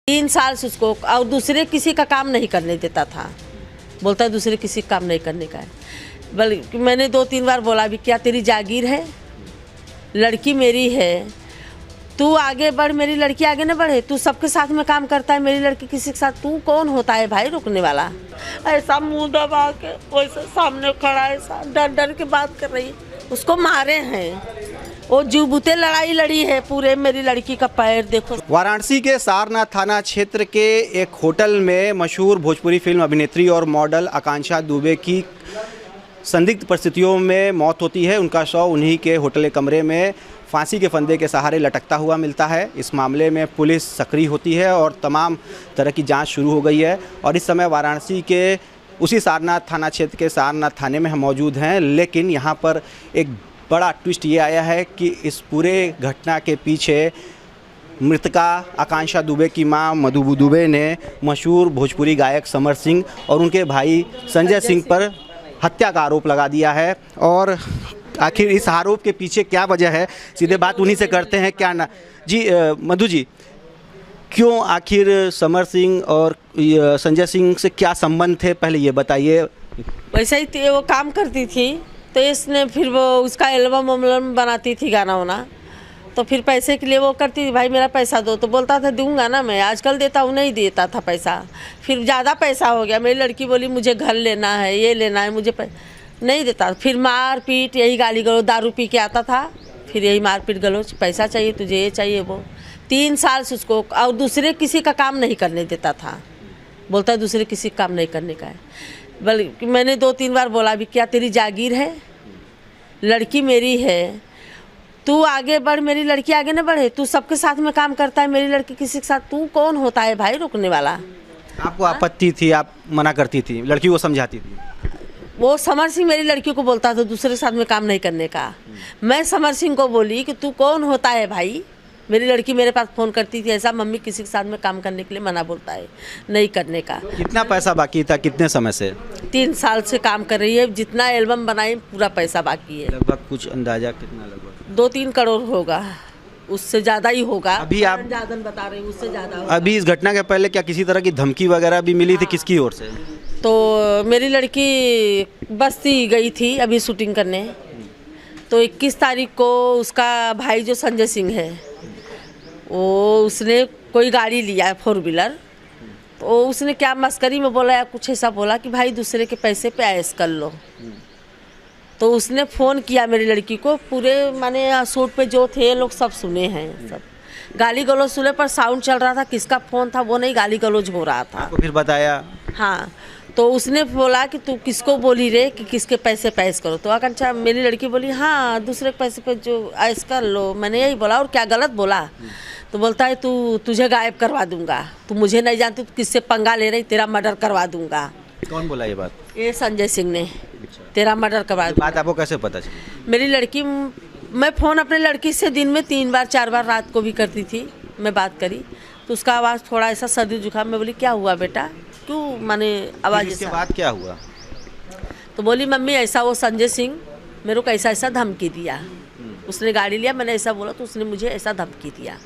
3 साल से उसको, और दूसरे किसी का काम नहीं करने देता था। बोलता है दूसरे किसी का काम नहीं करने का है। बल्कि मैंने 2-3 बार बोला भी, क्या तेरी जागीर है? लड़की मेरी है, तू आगे बढ़, मेरी लड़की आगे न बढ़े। तू सबके साथ में काम करता है, मेरी लड़की किसी के साथ, तू कौन होता है भाई रुकने वाला? ऐसा मुंह दबा के वैसे सामने खड़ा है, ऐसा डर डर के बात कर रही है। उसको मारे हैं, वो जुबूते लड़ाई लड़ी है पूरे। मेरी लड़की का पैर देखो। वाराणसी के सारनाथ थाना क्षेत्र के एक होटल में मशहूर भोजपुरी फिल्म अभिनेत्री और मॉडल आकांक्षा दुबे की संदिग्ध परिस्थितियों में मौत होती है। उनका शव उन्हीं के होटल कमरे में फांसी के फंदे के सहारे लटकता हुआ मिलता है। इस मामले में पुलिस सक्रिय होती है और तमाम तरह की जांच शुरू हो गई है। और इस समय वाराणसी के उसी सारनाथ थाना क्षेत्र के सारनाथ थाने में हम मौजूद हैं। लेकिन यहाँ पर एक बड़ा ट्विस्ट ये आया है कि इस पूरे घटना के पीछे मृतका आकांक्षा दुबे की मां मधु दुबे ने मशहूर भोजपुरी गायक समर सिंह और उनके भाई संजय सिंह पर हत्या का आरोप लगा दिया है। और आखिर इस आरोप के पीछे क्या वजह है, सीधे बात उन्हीं से करते हैं। क्या ना जी, मधु जी, क्यों आखिर समर सिंह और संजय सिंह से क्या संबंध थे, पहले ये बताइए। वैसे ही वो काम करती थी, तो इसने फिर वो उसका एल्बम बनाती थी, गाना वाना, तो फिर पैसे के लिए वो करती थी, भाई मेरा पैसा दो। तो बोलता था दूंगा ना मैं, आजकल देता हूँ, नहीं देता था पैसा। फिर ज़्यादा पैसा हो गया, मेरी लड़की बोली मुझे घर लेना है, ये लेना है, मुझे नहीं देता। फिर मार पीट, यही गाली गलो, दारू पी के आता था, फिर यही मार पीट गलो, पैसा चाहिए तुझे, ये चाहिए वो। 3 साल से उसको, और दूसरे किसी का काम नहीं करने देता था। बोलता है दूसरे किसी का काम नहीं करने का है। बल्कि मैंने 2-3 बार बोला भी, क्या तेरी जागीर है? लड़की मेरी है, तू आगे बढ़, मेरी लड़की आगे न बढ़े। तू सबके साथ में काम करता है, मेरी लड़की किसी के साथ, तू कौन होता है भाई रुकने वाला? आपको आपत्ति थी, आप मना करती थी, लड़की को समझाती थी? वो समर सिंह मेरी लड़की को बोलता था दूसरे के साथ में काम नहीं करने का। मैं समर सिंह को बोली कि तू कौन होता है भाई? मेरी लड़की मेरे पास फ़ोन करती थी, ऐसा मम्मी किसी के साथ में काम करने के लिए मना बोलता है, नहीं करने का। कितना पैसा बाकी था, कितने समय से? 3 साल से काम कर रही है, जितना एल्बम बनाई पूरा पैसा बाकी है। लगभग कुछ अंदाजा कितना? लगभग 2-3 करोड़ होगा, उससे ज़्यादा ही होगा। अभी आप ज़्यादा बता रहे हैं, उससे ज़्यादा होगा। अभी इस घटना के पहले क्या किसी तरह की धमकी वगैरह भी मिली थी, किसकी ओर से? तो मेरी लड़की बस्ती गई थी अभी शूटिंग करने, तो 21 तारीख को उसका भाई जो संजय सिंह है, वो उसने कोई गाड़ी लिया है 4 व्हीलर, तो उसने क्या मस्करी में बोला या कुछ ऐसा बोला कि भाई दूसरे के पैसे पे ऐश कर लो। तो उसने फ़ोन किया मेरी लड़की को, पूरे माने शूट पे जो थे लोग सब सुने हैं, सब गाली गलौज सुने, पर साउंड चल रहा था, किसका फ़ोन था वो नहीं, गाली गलौज हो रहा था। आपको फिर बताया? हाँ, तो उसने बोला कि तू किसको बोली रे कि किसके पैसे पे ऐश करो? तो आकांक्षा मेरी लड़की बोली हाँ दूसरे के पैसे पे जो ऐश कर लो, मैंने यही बोला। और क्या गलत बोला? तो बोलता है तुझे गायब करवा दूंगा, तू मुझे नहीं जानती, तू किससे पंगा ले रही, तेरा मर्डर करवा दूंगा। कौन बोला ये बात? ये संजय सिंह ने, तेरा मर्डर करवा दूंगा। बात आपको कैसे पता चली? मेरी लड़की, मैं फ़ोन अपने लड़की से दिन में 3 बार 4 बार रात को भी करती थी, मैं बात करी, तो उसका आवाज़ थोड़ा ऐसा सर्दी जुकाम। मैं बोली क्या हुआ बेटा, क्यों माने आवाज़? इसके बाद क्या हुआ? तो बोली मम्मी ऐसा वो संजय सिंह मेरे को ऐसा ऐसा धमकी दिया, उसने गाड़ी लिया, मैंने ऐसा बोला तो उसने मुझे ऐसा धमकी दिया।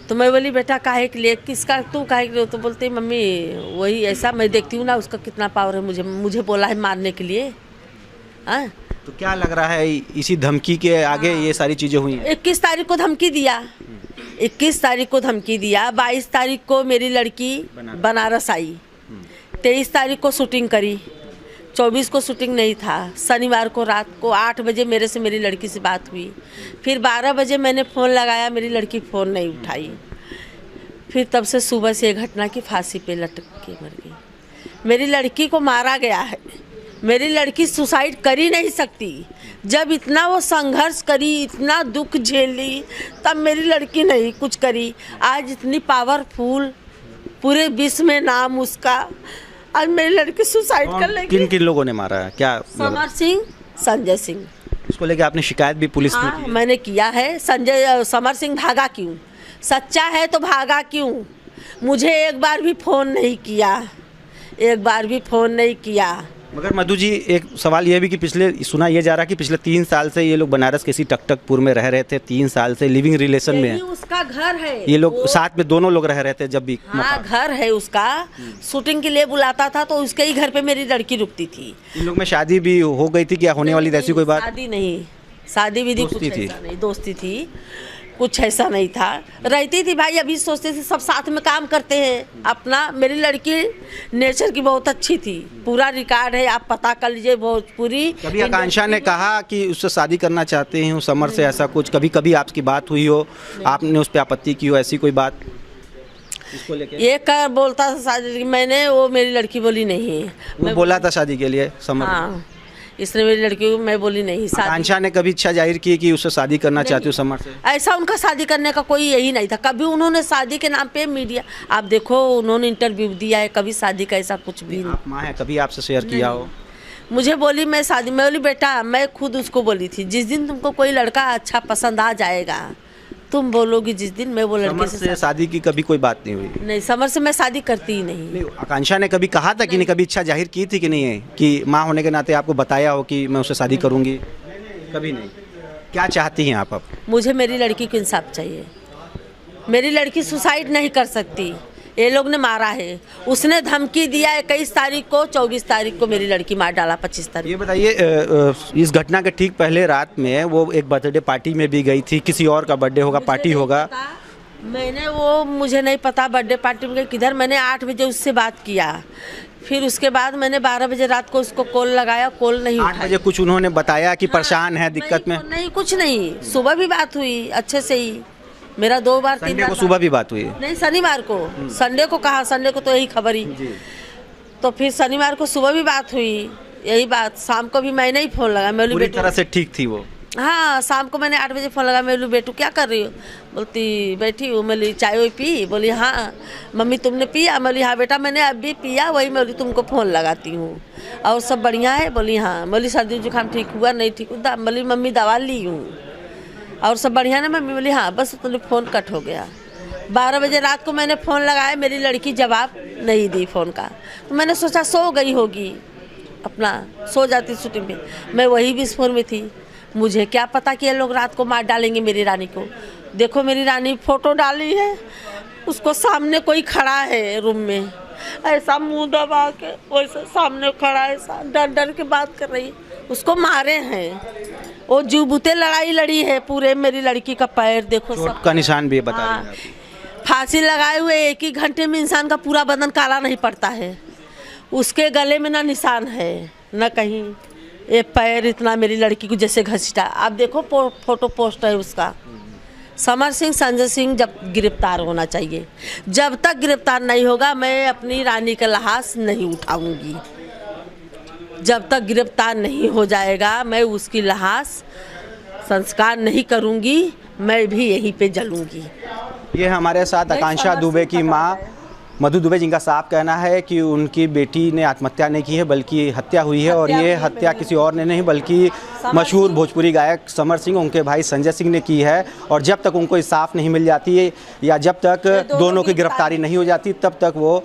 तो मैं बोली बेटा काहे के लिए, किसका, तू काहे के लिए? तो बोलते मम्मी वही ऐसा, मैं देखती हूँ ना उसका कितना पावर है, मुझे बोला है मारने के लिए। हाँ, तो क्या लग रहा है इसी धमकी के आगे ये सारी चीज़ें हुई? 21 तारीख को धमकी दिया, 21 तारीख को धमकी दिया, 22 तारीख को मेरी लड़की बनारस आई, 23 तारीख को शूटिंग करी, 24 को शूटिंग नहीं था। शनिवार को रात को 8 बजे मेरे से मेरी लड़की से बात हुई, फिर 12 बजे मैंने फ़ोन लगाया, मेरी लड़की फ़ोन नहीं उठाई। फिर तब से सुबह से घटना की फांसी पे लटक के मर गई। मेरी लड़की को मारा गया है, मेरी लड़की सुसाइड कर ही नहीं सकती। जब इतना वो संघर्ष करी, इतना दुख झेली, तब मेरी लड़की नहीं कुछ करी। आज इतनी पावरफुल, पूरे विश्व में नाम उसका, आज मेरी लड़की सुसाइड कर लेगी। किन किन लोगों ने मारा है? क्या समर सिंह, संजय सिंह। इसको लेके आपने शिकायत भी पुलिस में की? मैंने किया है। समर सिंह भागा क्यों? सच्चा है तो भागा क्यों? मुझे एक बार भी फ़ोन नहीं किया, एक बार भी फ़ोन नहीं किया। मगर मधु जी, एक सवाल ये भी कि पिछले सुना ये जा रहा कि पिछले 3 साल से ये लोग बनारस किसी टकटकपुर में रह रहे थे, 3 साल से लिविंग रिलेशन में यही उसका घर है। ये लोग साथ में दोनों लोग रह रहे थे जब भी हाँ, घर है उसका। शूटिंग के लिए बुलाता था तो उसके ही घर पे मेरी लड़की रुकती थी। इन लोग में शादी भी हो गई थी क्या, होने वाली ऐसी कोई बात? शादी नहीं, शादी विधि कुछ दोस्ती थी। ऐसा नहीं, दोस्ती थी, कुछ ऐसा नहीं था। रहती थी भाई, अभी सोचते थे सब साथ में काम करते हैं अपना। मेरी लड़की नेचर की बहुत अच्छी थी, पूरा रिकॉर्ड है, आप पता कर लीजिए भोजपुरी। कभी आकांक्षा ने कहा कि उससे शादी करना चाहते हैं समर से, ऐसा कुछ कभी कभी आपकी बात हुई हो, आपने उस पर आपत्ति की हो, ऐसी कोई बात इसको लेके? ये कर बोलता था शादी, मैंने, वो मेरी लड़की बोली नहीं। वो बोला था शादी के लिए समर? हाँ, इसने मेरी लड़की को, मैं बोली नहीं शादी। आकांक्षा ने कभी इच्छा जाहिर की कि उससे शादी करना चाहती हो समर से? ऐसा उनका शादी करने का कोई यही नहीं था। कभी उन्होंने शादी के नाम पे मीडिया, आप देखो उन्होंने इंटरव्यू दिया है, कभी शादी का ऐसा कुछ भी नहीं। आप माँ हैं, कभी आपसे शेयर किया हो? मुझे बोली मैं शादी, मैं बोली बेटा, मैं खुद उसको बोली थी जिस दिन तुमको कोई लड़का अच्छा पसंद आ जाएगा तुम बोलोगी जिस दिन, मैं वो लड़के से शादी की कभी कोई बात नहीं हुई? नहीं, समर से मैं शादी करती ही नहीं। नहीं, आकांक्षा ने कभी कहा था कि नहीं, कभी इच्छा जाहिर की थी कि नहीं है कि माँ होने के नाते आपको बताया हो कि मैं उससे शादी करूंगी? कभी नहीं। क्या चाहती हैं आप अब? मुझे मेरी लड़की को इंसाफ चाहिए। मेरी लड़की सुसाइड नहीं कर सकती, ये लोग ने मारा है। उसने धमकी दिया 21 तारीख को, 24 तारीख को मेरी लड़की मार डाला, 25 तारीख। ये बताइए, इस घटना के ठीक पहले रात में वो एक बर्थडे पार्टी में भी गई थी, किसी और का बर्थडे होगा, पार्टी होगा? मैंने वो, मुझे नहीं पता बर्थडे पार्टी में किधर। मैंने 8 बजे उससे बात किया, फिर उसके बाद मैंने 12 बजे रात को उसको कॉल लगाया, कॉल नहीं 8 बजे कुछ उन्होंने बताया कि परेशान है, दिक्कत में? नहीं, कुछ नहीं। सुबह भी बात हुई अच्छे से ही, मेरा 2 बार 3 बार। सुबह भी बात हुई? नहीं, शनिवार को। संडे को कहा, संडे को तो यही खबर ही। तो फिर शनिवार को सुबह भी बात हुई, यही बात। शाम को भी मैंने ही फोन लगा, मैं पूरी तरह से ठीक थी वो? हाँ, शाम को मैंने 8 बजे फ़ोन लगा, मैं बोली बेटू क्या कर रही हो? बोलती बैठी हूँ। मैं बोली चाय वाय पी? बोली हाँ। मम्मी तुमने पिया? मैं बोली हाँ बेटा मैंने अभी पिया, वही मैं बोली तुमको फ़ोन लगाती हूँ। और सब बढ़िया है? बोली हाँ। बोली सर्दी जुकाम ठीक हुआ? नहीं ठीक हुआ। बोली मम्मी दवा ली हूँ। और सब बढ़िया ना मम्मी? बोली हाँ। बस तुमने फ़ोन कट हो गया। 12 बजे रात को मैंने फ़ोन लगाया, मेरी लड़की जवाब नहीं दी फ़ोन का। तो मैंने सोचा सो गई होगी, अपना सो जाती शूटिंग में। मैं वही विस्फोट में थी, मुझे क्या पता कि ये लोग रात को मार डालेंगे मेरी रानी को। देखो मेरी रानी फ़ोटो डाली है, उसको सामने कोई खड़ा है रूम में, ऐसा मुंह दबा के वैसे सामने खड़ा है, ऐसा डर डर के बात कर रही है। उसको मारे हैं, वो जुबूते लड़ाई लड़ी है पूरे। मेरी लड़की का पैर देखो, सब का निशान भी बता रही हैं आप। फांसी लगाए हुए 1 ही घंटे में इंसान का पूरा बदन काला नहीं पड़ता है। उसके गले में ना निशान है ना कहीं, ये पैर इतना मेरी लड़की को जैसे घसीटा। आप देखो फोटो पोस्ट है उसका। समर सिंह, संजय सिंह जब गिरफ्तार होना चाहिए। जब तक गिरफ्तार नहीं होगा मैं अपनी रानी का लाश नहीं उठाऊंगी। जब तक गिरफ्तार नहीं हो जाएगा मैं उसकी लाश संस्कार नहीं करूंगी, मैं भी यहीं पे जलूंगी। ये हमारे साथ आकांक्षा दुबे की माँ मधु दुबे, जिनका साफ कहना है कि उनकी बेटी ने आत्महत्या नहीं की है बल्कि हत्या हुई है, और ये हत्या किसी और ने नहीं बल्कि मशहूर भोजपुरी गायक समर सिंह, उनके भाई संजय सिंह ने की है। और जब तक उनको इंसाफ नहीं मिल जाती है या जब तक दोनों की गिरफ्तारी नहीं हो जाती, तब तक वो